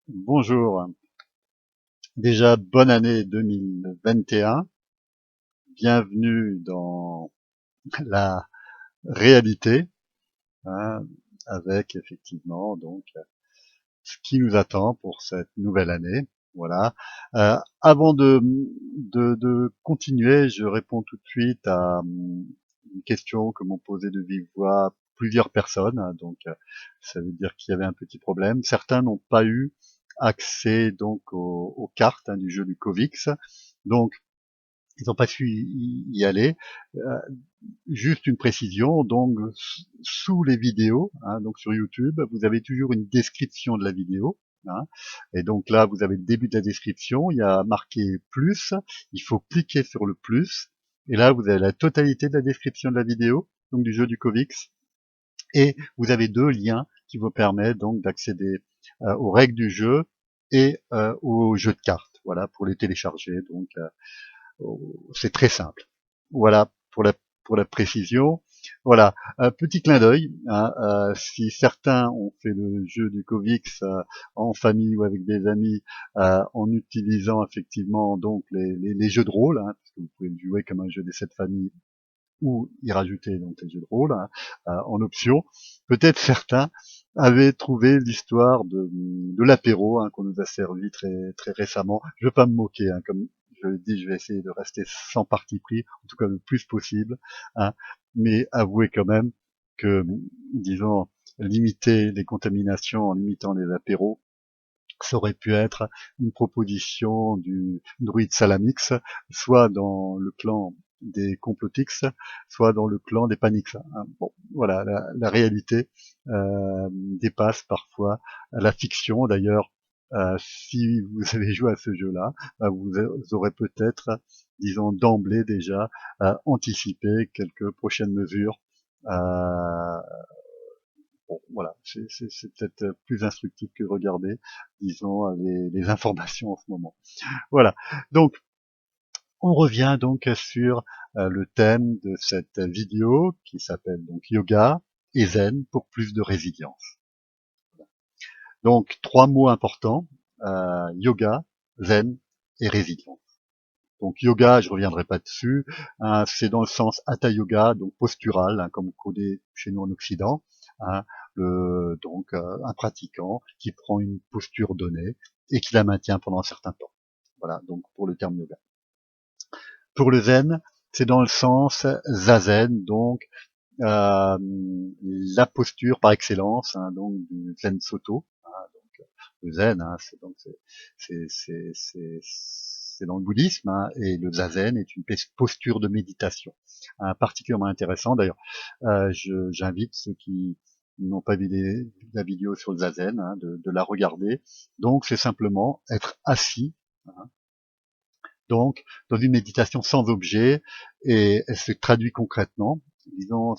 Bonjour, déjà bonne année 2021, bienvenue dans la réalité, hein, avec effectivement donc ce qui nous attend pour cette nouvelle année. Voilà. Avant de continuer, je réponds tout de suite à une question que m'ont posée de vive voix plusieurs personnes, hein, donc ça veut dire qu'il y avait un petit problème. Certains n'ont pas eu accès donc aux cartes, hein, du jeu du Covix, donc ils n'ont pas su y aller. Euh, Juste une précision, donc sous les vidéos, hein, donc sur YouTube, vous avez toujours une description de la vidéo. Hein, et donc là, vous avez le début de la description, il y a marqué plus, il faut cliquer sur le plus, et là, vous avez la totalité de la description de la vidéo, donc du jeu du Covix, et vous avez deux liens qui vous permettent donc d'accéder aux règles du jeu et au jeu de cartes, voilà, pour les télécharger. Donc c'est très simple. Voilà pour la précision. Voilà, un petit clin d'œil. Hein, si certains ont fait le jeu du Covix en famille ou avec des amis, en utilisant effectivement donc les jeux de rôle, hein, parce que vous pouvez le jouer comme un jeu des sept familles ou y rajouter donc les jeux de rôle, hein, en option. Peut-être certains avaient trouvé l'histoire de l'apéro, hein, qu'on nous a servi très récemment. Je ne veux pas me moquer, hein, comme je le dis, je vais essayer de rester sans parti pris, en tout cas le plus possible, hein, mais avouez quand même que, disons, limiter les contaminations en limitant les apéros, ça aurait pu être une proposition du druide Salamix, soit dans le clan des Complotix, soit dans le clan des Panix. Hein. Bon, voilà, la réalité dépasse parfois la fiction. D'ailleurs, si vous avez joué à ce jeu-là, vous aurez peut-être, disons d'emblée déjà, anticipé quelques prochaines mesures. Euh, Bon, voilà, c'est peut-être plus instructif que regarder, disons, les informations en ce moment. Voilà. Donc, on revient donc sur le thème de cette vidéo qui s'appelle donc Yoga et Zen pour plus de résilience. Donc, trois mots importants, yoga, zen et résilience. Donc yoga, je reviendrai pas dessus, hein, c'est dans le sens hatha yoga, donc postural, hein, comme on connaît chez nous en Occident, hein, donc un pratiquant qui prend une posture donnée et qui la maintient pendant un certain temps. Voilà, donc pour le terme yoga. Pour le zen, c'est dans le sens zazen, donc euh, la posture par excellence, hein, donc du zen soto. Hein, donc le zen, hein, c'est dans le bouddhisme, hein, et le zazen est une posture de méditation, hein, particulièrement intéressant. D'ailleurs, j'invite ceux qui n'ont pas vu la vidéo sur le zazen, hein, de la regarder. Donc c'est simplement être assis, hein, donc dans une méditation sans objet, et elle se traduit concrètement, disons,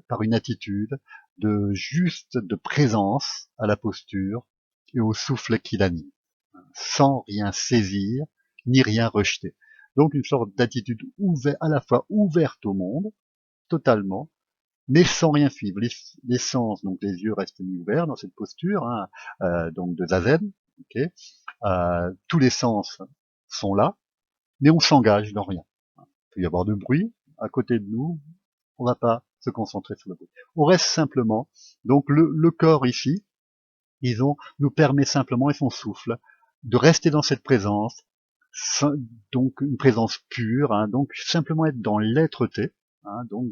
par une attitude de juste de présence à la posture et au souffle qui l'anime, sans rien saisir ni rien rejeter. Donc une sorte d'attitude à la fois ouverte au monde, totalement, mais sans rien suivre. Les sens, donc les yeux restent ouverts dans cette posture, hein, donc de zazen. Okay, tous les sens sont là, mais on s'engage dans rien. Il peut y avoir de bruit à côté de nous, on ne va pas se concentrer sur le bruit. On reste simplement. Donc le corps ici, disons, nous permet simplement, et son souffle, de rester dans cette présence, donc une présence pure, hein, donc simplement être dans l'être-té, hein, donc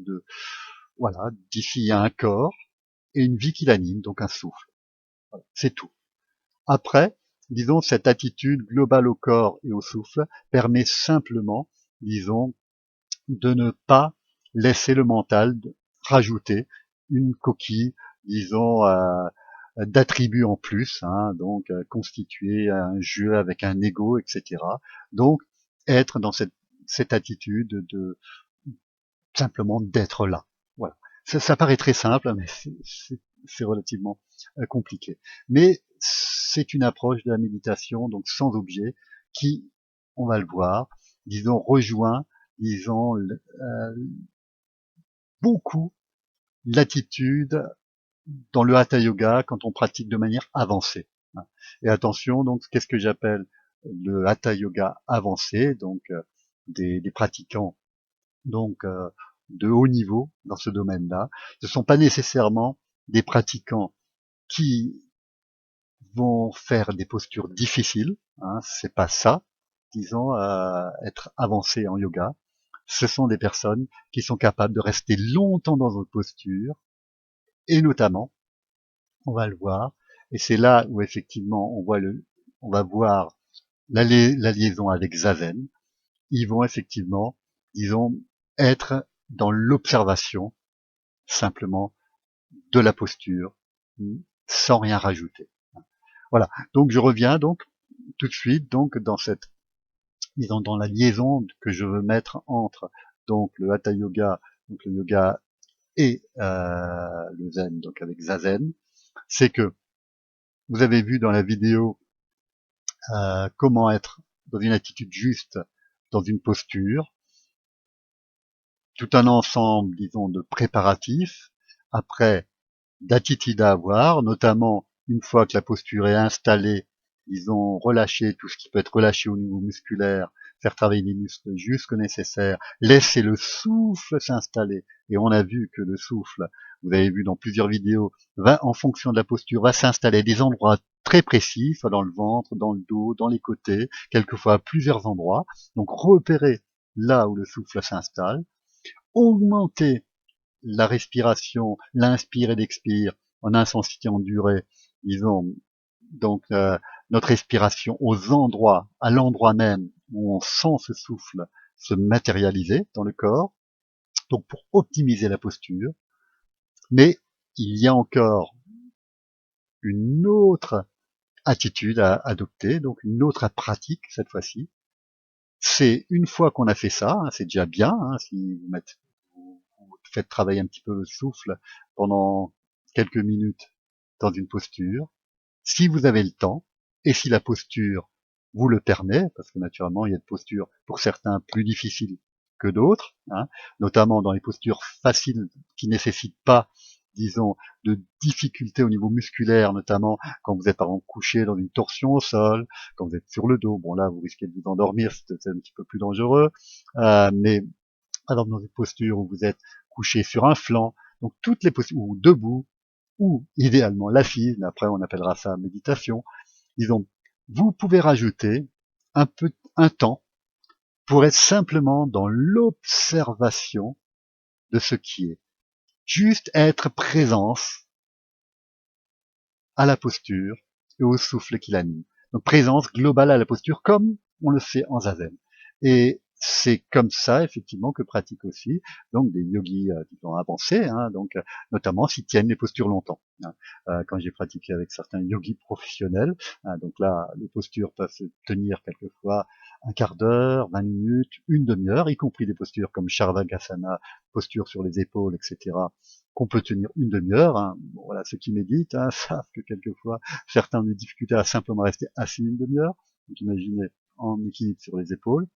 voilà, d'ici il y a un corps et une vie qui l'anime, donc un souffle. Voilà, c'est tout. Après, disons, cette attitude globale au corps et au souffle permet simplement, disons, de ne pas laisser le mental rajouter une coquille, disons, d'attributs en plus, hein, donc constituer un jeu avec un ego, etc. Donc, être dans cette attitude de simplement d'être là. Voilà. Ça paraît très simple, mais c'est relativement compliqué. Mais c'est une approche de la méditation, donc sans objet, qui, on va le voir, disons, rejoint, disons, beaucoup l'attitude dans le hatha yoga quand on pratique de manière avancée. Et attention, donc, qu'est-ce que j'appelle le Hatha Yoga avancé, donc des pratiquants donc de haut niveau dans ce domaine-là. Ce ne sont pas nécessairement des pratiquants qui vont faire des postures difficiles, c'est pas ça, disons, être avancé en yoga. Ce sont des personnes qui sont capables de rester longtemps dans une posture, et notamment, on va le voir, et c'est là où effectivement on va voir la liaison avec Zazen. Ils vont effectivement, disons, être dans l'observation simplement de la posture, sans rien rajouter. Voilà. Donc je reviens donc tout de suite donc dans cette, disons, dans la liaison que je veux mettre entre donc le Hatha Yoga, donc le yoga et le Zen, donc avec Zazen, c'est que vous avez vu dans la vidéo comment être dans une attitude juste, dans une posture, tout un ensemble, disons, de préparatifs, après d'attitudes à avoir, notamment une fois que la posture est installée, disons, relâcher tout ce qui peut être relâché au niveau musculaire, faire travailler les muscles jusque nécessaire, laisser le souffle s'installer. Et on a vu que le souffle, vous avez vu dans plusieurs vidéos, va, en fonction de la posture, va s'installer à des endroits très précis, soit dans le ventre, dans le dos, dans les côtés, quelquefois à plusieurs endroits. Donc repérer là où le souffle s'installe, augmenter la respiration, l'inspire et l'expire en intensité, en durée, disons, donc notre respiration aux endroits, à l'endroit même où on sent ce souffle se matérialiser dans le corps, donc pour optimiser la posture. Mais il y a encore une autre attitude à adopter, donc une autre pratique cette fois-ci. C'est une fois qu'on a fait ça, c'est déjà bien, si vous faites travailler un petit peu le souffle pendant quelques minutes dans une posture, si vous avez le temps, et si la posture vous le permet, parce que naturellement il y a des postures pour certains plus difficiles que d'autres, notamment dans les postures faciles qui nécessitent pas, disons, de difficultés au niveau musculaire, notamment quand vous êtes par exemple couché dans une torsion au sol, quand vous êtes sur le dos, bon là vous risquez de vous endormir, c'est un petit peu plus dangereux, mais alors dans une posture où vous êtes couché sur un flanc, donc toutes les postures, ou debout, ou idéalement l'assise, mais après on appellera ça méditation, disons, vous pouvez rajouter un temps pour être simplement dans l'observation de ce qui est. Juste être présence à la posture et au souffle qui l'anime. Donc présence globale à la posture comme on le fait en zazen. Et c'est comme ça effectivement que pratiquent aussi donc des yogis disons, avancés, donc notamment s'ils tiennent les postures longtemps. Quand j'ai pratiqué avec certains yogis professionnels, donc là les postures peuvent se tenir quelquefois un quart d'heure, 20 minutes, une demi-heure, y compris des postures comme Sharvagasana, posture sur les épaules, etc., qu'on peut tenir une demi-heure. Bon, voilà, ceux qui méditent savent que quelquefois certains ont des difficultés à simplement rester assis une demi-heure. Donc imaginez en équilibre sur les épaules.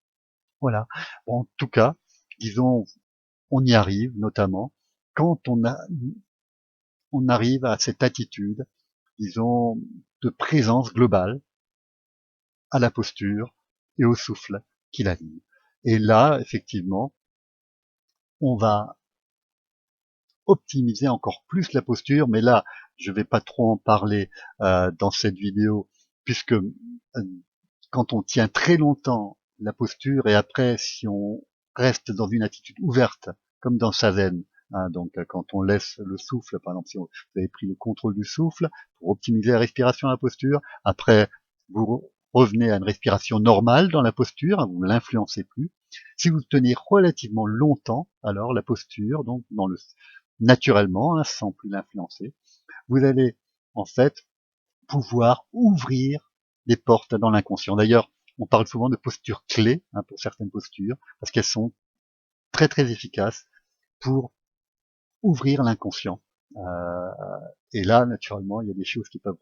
Voilà. Bon, en tout cas, disons, on y arrive notamment quand on arrive à cette attitude, disons, de présence globale à la posture et au souffle qui l'anime. Et là, effectivement, on va optimiser encore plus la posture, mais là, je vais pas trop en parler dans cette vidéo, puisque quand on tient très longtemps la posture et après, si on reste dans une attitude ouverte, comme dans Zazen, donc quand on laisse le souffle, par exemple, si vous avez pris le contrôle du souffle pour optimiser la respiration à la posture, après vous revenez à une respiration normale dans la posture, vous ne l'influencez plus. Si vous tenez relativement longtemps, alors la posture, donc dans le naturellement, sans plus l'influencer, vous allez en fait pouvoir ouvrir des portes dans l'inconscient. D'ailleurs, on parle souvent de postures clés pour certaines postures, parce qu'elles sont très très efficaces pour ouvrir l'inconscient. Euh, et là, naturellement, il y a des choses qui peuvent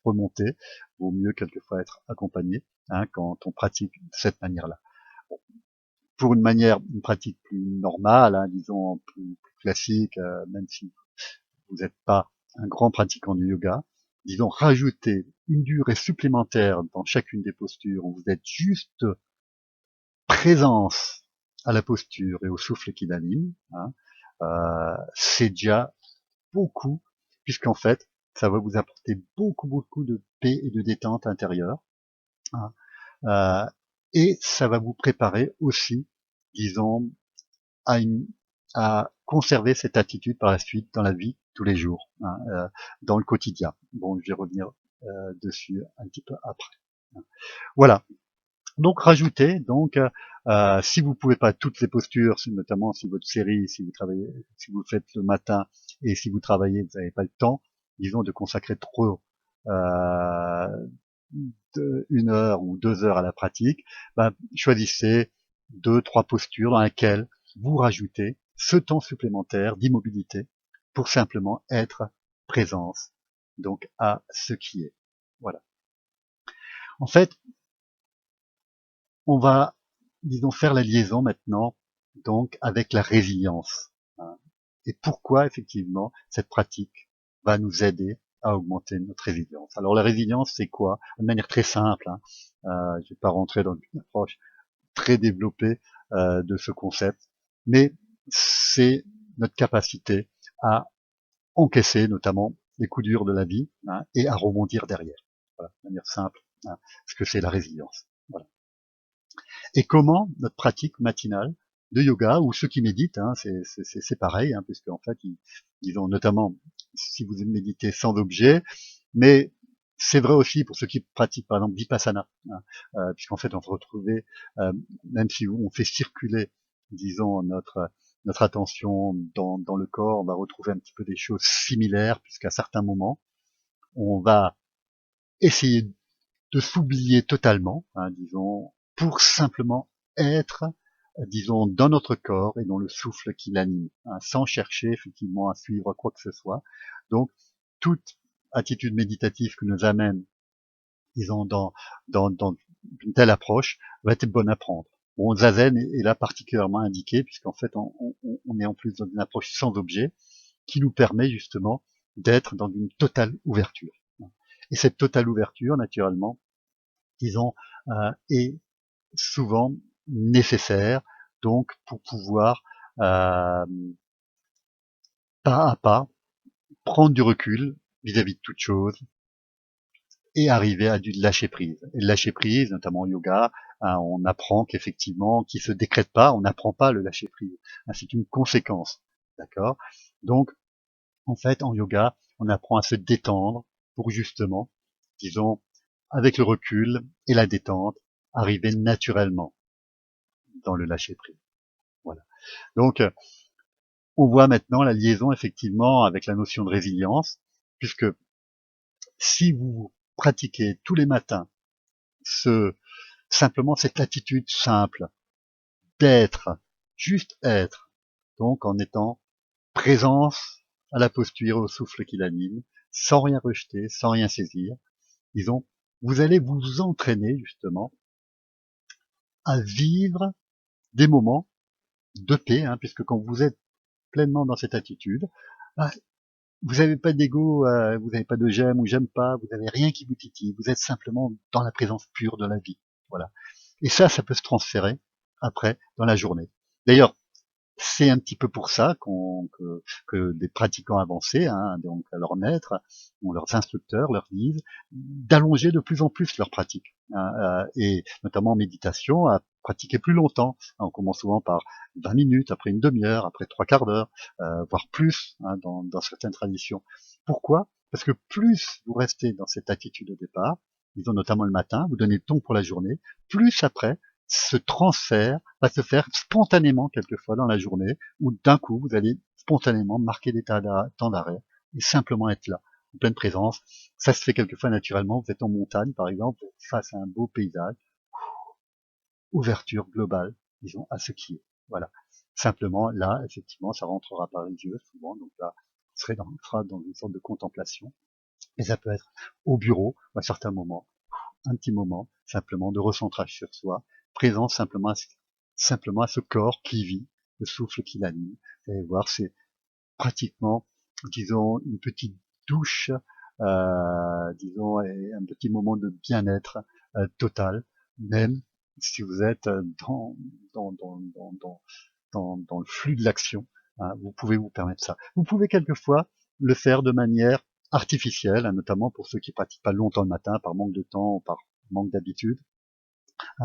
remonter. Vaut mieux quelquefois être accompagné quand on pratique de cette manière-là. Bon, pour une pratique plus normale, disons plus classique, même si vous n'êtes pas un grand pratiquant du yoga, disons, rajouter une durée supplémentaire dans chacune des postures, où vous êtes juste présence à la posture et au souffle qui l'anime, hein, c'est déjà beaucoup, puisqu'en fait, ça va vous apporter beaucoup de paix et de détente intérieure, hein, et ça va vous préparer aussi, disons, à, à conserver cette attitude par la suite dans la vie tous les jours, hein, dans le quotidien. Bon, je vais revenir dessus un petit peu après. Voilà. Donc rajoutez, donc si vous pouvez pas toutes les postures, notamment si votre série, si vous travaillez, si vous le faites le matin et si vous travaillez, vous n'avez pas le temps, disons de consacrer trop euh, une heure ou 2 heures à la pratique, ben, choisissez 2, 3 postures dans lesquelles vous rajoutez ce temps supplémentaire d'immobilité pour simplement être présence, donc à ce qui est. Voilà. En fait, on va, disons, faire la liaison maintenant, donc, avec la résilience, hein. Et pourquoi, effectivement, cette pratique va nous aider à augmenter notre résilience. Alors, la résilience, c'est quoi? De manière très simple, hein. Je vais pas rentrer dans une approche très développée de ce concept, mais c'est notre capacité à encaisser, notamment, les coups durs de la vie, hein, et à rebondir derrière. Voilà, de manière simple, hein, ce que c'est la résilience. Voilà. Et comment notre pratique matinale de yoga, ou ceux qui méditent, hein, c'est pareil, hein, puisque en fait, ils ont notamment, si vous méditez sans objet, mais c'est vrai aussi pour ceux qui pratiquent par exemple Vipassana, hein, puisqu'en fait on se retrouver, même si on fait circuler, disons, notre attention dans le corps, on va retrouver un petit peu des choses similaires, puisqu'à certains moments, on va essayer de s'oublier totalement, hein, disons, pour simplement être, disons, dans notre corps et dans le souffle qui l'anime, hein, sans chercher effectivement à suivre quoi que ce soit. Donc, toute attitude méditative que nous amène, disons, dans une telle approche, va être bonne à prendre. Bon, Zazen est là particulièrement indiqué, puisqu'en fait, on est en plus dans une approche sans objet, qui nous permet justement d'être dans une totale ouverture. Et cette totale ouverture, naturellement, disons, est souvent nécessaire, donc pour pouvoir pas à pas prendre du recul vis-à-vis de toute chose et arriver à du lâcher prise. Et le lâcher prise, notamment en yoga, hein, on apprend qu'effectivement, qui se décrète pas, on n'apprend pas le lâcher prise. Hein, c'est une conséquence, d'accord. Donc, en fait, en yoga, on apprend à se détendre pour justement, disons, avec le recul et la détente, arriver naturellement dans le lâcher prise. Voilà. Donc, on voit maintenant la liaison effectivement avec la notion de résilience, puisque si vous pratiquez tous les matins simplement cette attitude simple d'être, juste être, donc en étant présence à la posture, au souffle qui l'anime, sans rien rejeter, sans rien saisir, disons, vous allez vous entraîner justement à vivre des moments de paix, hein, puisque quand vous êtes pleinement dans cette attitude, bah, vous n'avez pas d'ego, vous n'avez pas de j'aime ou j'aime pas, vous n'avez rien qui vous titille, vous êtes simplement dans la présence pure de la vie. Voilà. Et ça peut se transférer après dans la journée. D'ailleurs, c'est un petit peu pour ça que des pratiquants avancés, hein, donc leurs maîtres ou leurs instructeurs leur disent d'allonger de plus en plus leur pratique, hein, et notamment en méditation, à pratiquer plus longtemps. On commence souvent par 20 minutes, après une demi-heure, après 3/4 d'heure, voire plus, hein, dans certaines traditions. Pourquoi? Parce que plus vous restez dans cette attitude au départ, disons notamment le matin, vous donnez le ton pour la journée, plus après ce transfert va se faire spontanément quelquefois dans la journée, où d'un coup, vous allez spontanément marquer des temps d'arrêt et simplement être là, en pleine présence. Ça se fait quelquefois naturellement. Vous êtes en montagne, par exemple, face à un beau paysage, ouverture globale, disons, à ce qui est. Voilà. Simplement, là, effectivement, ça rentrera par les yeux, souvent. Donc là, on sera dans une sorte de contemplation. Et ça peut être au bureau, à certains moments, un petit moment, simplement de recentrage sur soi, présent simplement à ce corps qui vit, le souffle qui l'anime. Vous allez voir, c'est pratiquement, disons, une petite douche disons, et un petit moment de bien-être total, même si vous êtes dans, dans, dans, dans, dans le flux de l'action, hein, vous pouvez vous permettre ça. Vous pouvez quelquefois le faire de manière artificielle, hein, notamment pour ceux qui pratiquent pas longtemps le matin par manque de temps ou par manque d'habitude.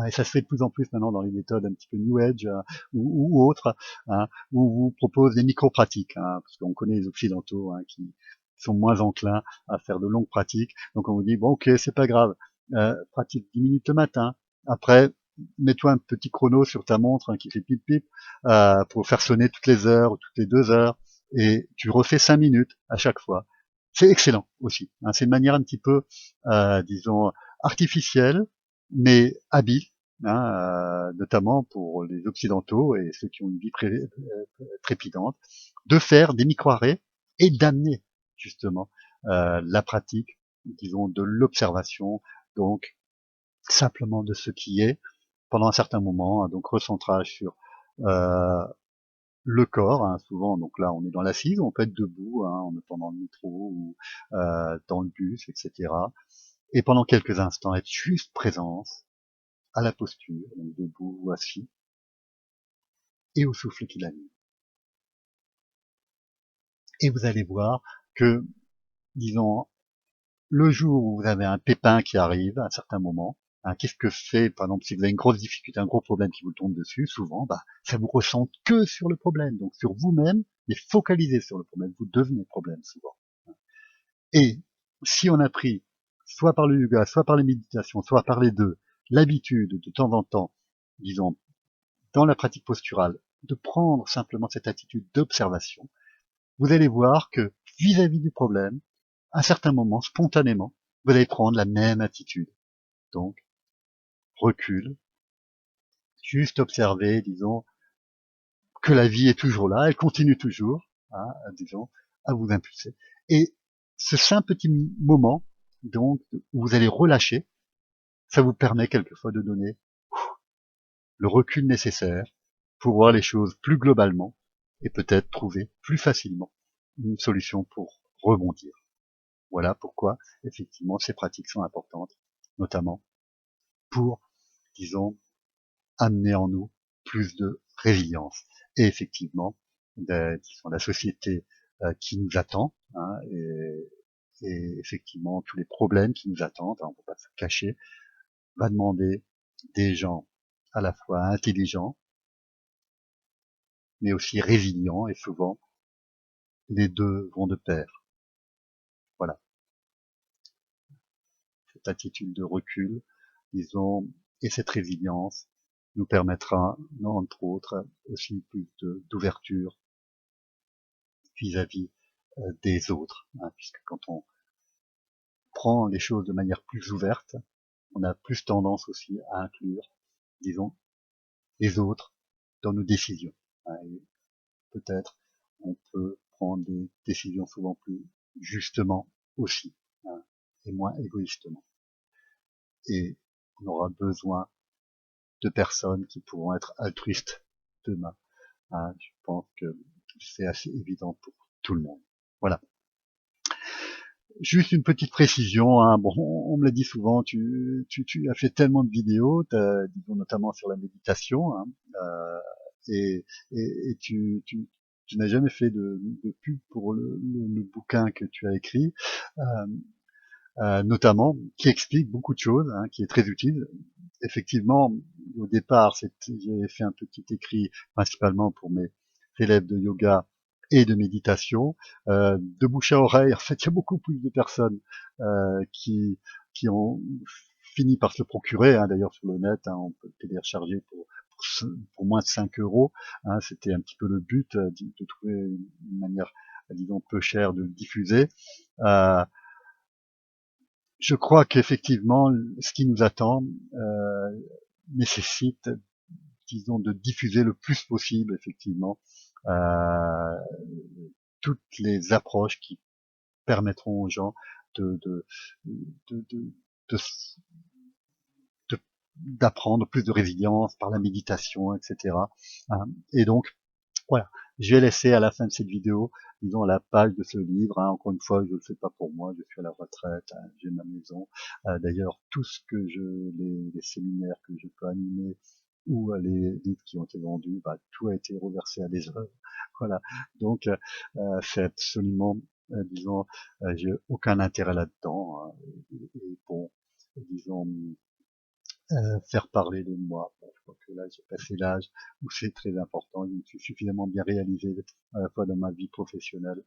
Et ça se fait de plus en plus maintenant dans les méthodes un petit peu New Age ou autres, hein, où on vous propose des micro-pratiques, hein, parce qu'on connaît les Occidentaux qui sont moins enclins à faire de longues pratiques. Donc on vous dit, bon ok, c'est pas grave, pratique 10 minutes le matin, après mets-toi un petit chrono sur ta montre qui fait pip pip pour faire sonner toutes les heures ou toutes les 2 heures, et tu refais 5 minutes à chaque fois. C'est excellent aussi. Hein, c'est une manière un petit peu, disons, artificielle, mais habile, hein, notamment pour les occidentaux et ceux qui ont une vie trépidante, de faire des micro-arrêts et d'amener justement la pratique, disons, de l'observation, donc simplement de ce qui est pendant un certain moment, hein, donc recentrage sur euh, le corps, hein, souvent, donc là on est dans l'assise, on peut être debout, hein, en étant dans le métro ou dans le bus, etc. Et pendant quelques instants, être juste présence à la posture, donc debout ou assis, et au souffle qui l'anime. Et vous allez voir que, disons, le jour où vous avez un pépin qui arrive à un certain moment, hein, qu'est-ce que fait, par exemple, si vous avez une grosse difficulté, un gros problème qui vous tombe dessus, souvent, ça vous ressent que sur le problème, donc sur vous-même, mais focalisé sur le problème, vous devenez problème souvent. Et si on a pris, soit par le yoga, soit par les méditations, soit par les deux, l'habitude de temps en temps, disons, dans la pratique posturale, de prendre simplement cette attitude d'observation, vous allez voir que vis-à-vis du problème, à un certain moment, spontanément, vous allez prendre la même attitude. Donc, recul, juste observer, disons, que la vie est toujours là, elle continue toujours, hein, disons, à vous impulser. Et ce simple petit moment, donc, où vous allez relâcher, ça vous permet quelquefois de donner le recul nécessaire pour voir les choses plus globalement et peut-être trouver plus facilement une solution pour rebondir. Voilà pourquoi, effectivement, ces pratiques sont importantes, notamment pour, disons, amener en nous plus de résilience. Et effectivement, disons, la société qui nous attend, hein, et effectivement tous les problèmes qui nous attendent, hein, on ne peut pas se cacher, va demander des gens à la fois intelligents, mais aussi résilients, et souvent les deux vont de pair. Voilà, cette attitude de recul, disons, et cette résilience nous permettra, entre autres, aussi plus d'ouverture vis-à-vis des autres, hein, puisque quand on prend les choses de manière plus ouverte, on a plus tendance aussi à inclure, disons, les autres dans nos décisions. Hein, et peut-être on peut prendre des décisions souvent plus justement aussi, hein, et moins égoïstement. Et on aura besoin de personnes qui pourront être altruistes demain. Hein, je pense que c'est assez évident pour tout le monde. Voilà. Juste une petite précision, hein. Bon, on me l'a dit souvent, tu as fait tellement de vidéos, disons notamment sur la méditation, hein, et, et tu n'as jamais fait de pub pour le bouquin que tu as écrit, euh, notamment, qui explique beaucoup de choses, hein, qui est très utile. Effectivement, au départ, j'ai fait un petit écrit principalement pour mes élèves de yoga et de méditation. De bouche à oreille, en fait, il y a beaucoup plus de personnes qui ont fini par se le procurer. Hein, d'ailleurs, sur le net, hein, on peut le télécharger pour moins de 5 euros. Hein, c'était un petit peu le but, de trouver une manière, disons, peu chère de le diffuser. Euh, je crois qu'effectivement, ce qui nous attend nécessite, disons, de diffuser le plus possible, effectivement, euh, toutes les approches qui permettront aux gens de, de, de, de, de, d'apprendre plus de résilience par la méditation, etc. Et donc, voilà. Je vais laisser à la fin de cette vidéo, disons, la page de ce livre. Hein. Encore une fois, je ne le fais pas pour moi, je suis à la retraite, hein, j'ai ma maison. D'ailleurs, tout ce que les séminaires que je peux animer ou les livres qui ont été vendus, bah, tout a été reversé à des œuvres. Voilà. Donc, c'est absolument, disons, j'ai aucun intérêt là-dedans. Hein. Et bon, disons, faire parler de moi. Bon, je crois que là, j'ai passé l'âge où c'est très important. Je me suis suffisamment bien réalisé à la fois dans ma vie professionnelle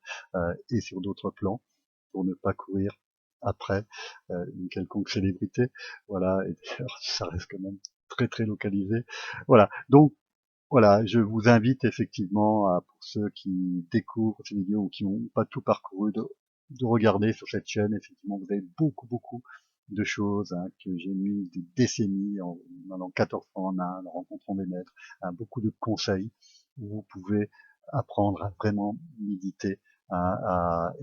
et sur d'autres plans pour ne pas courir après une quelconque célébrité. Voilà, et d'ailleurs, ça reste quand même très très localisé. Voilà, donc voilà, je vous invite effectivement, pour ceux qui découvrent ces vidéos ou qui n'ont pas tout parcouru, de regarder sur cette chaîne. Effectivement, vous avez beaucoup de choses, hein, que j'ai mis des décennies en allant 14 fois en Inde, en rencontrant des maîtres, hein, beaucoup de conseils où vous pouvez apprendre à vraiment méditer.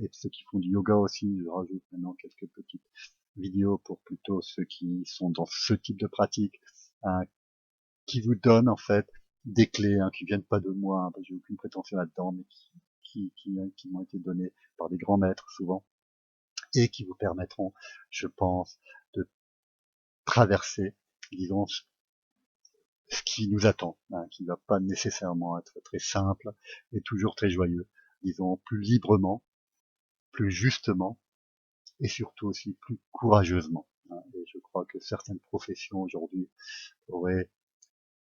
Et ceux qui font du yoga aussi, je rajoute maintenant quelques petites vidéos pour plutôt ceux qui sont dans ce type de pratique, hein, qui vous donne en fait des clés, hein, qui viennent pas de moi, hein, parce que j'ai aucune prétention là-dedans, mais qui m'ont été données par des grands maîtres souvent, et qui vous permettront, je pense, de traverser, disons, ce qui nous attend, hein, qui ne va pas nécessairement être très simple et toujours très joyeux, disons, plus librement, plus justement, et surtout aussi plus courageusement. Hein. Et je crois que certaines professions aujourd'hui auraient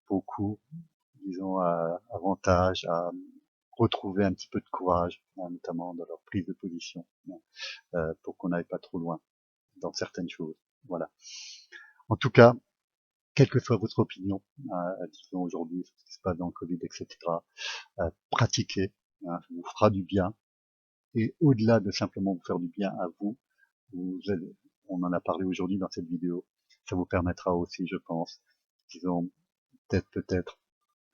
beaucoup, disons, avantage à retrouver un petit peu de courage, hein, notamment dans leur prise de position, hein, pour qu'on n'aille pas trop loin dans certaines choses. Voilà. En tout cas, quelle que soit votre opinion, disons aujourd'hui, ce qui se passe dans le Covid, etc., pratiquez, hein, ça vous fera du bien. Et au-delà de simplement vous faire du bien à vous, on en a parlé aujourd'hui dans cette vidéo, ça vous permettra aussi, je pense, disons, d'être peut-être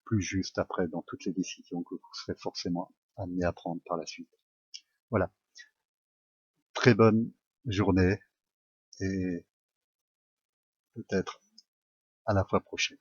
plus juste après dans toutes les décisions que vous serez forcément amené à prendre par la suite. Voilà. Très bonne journée et peut-être à la fois prochaine.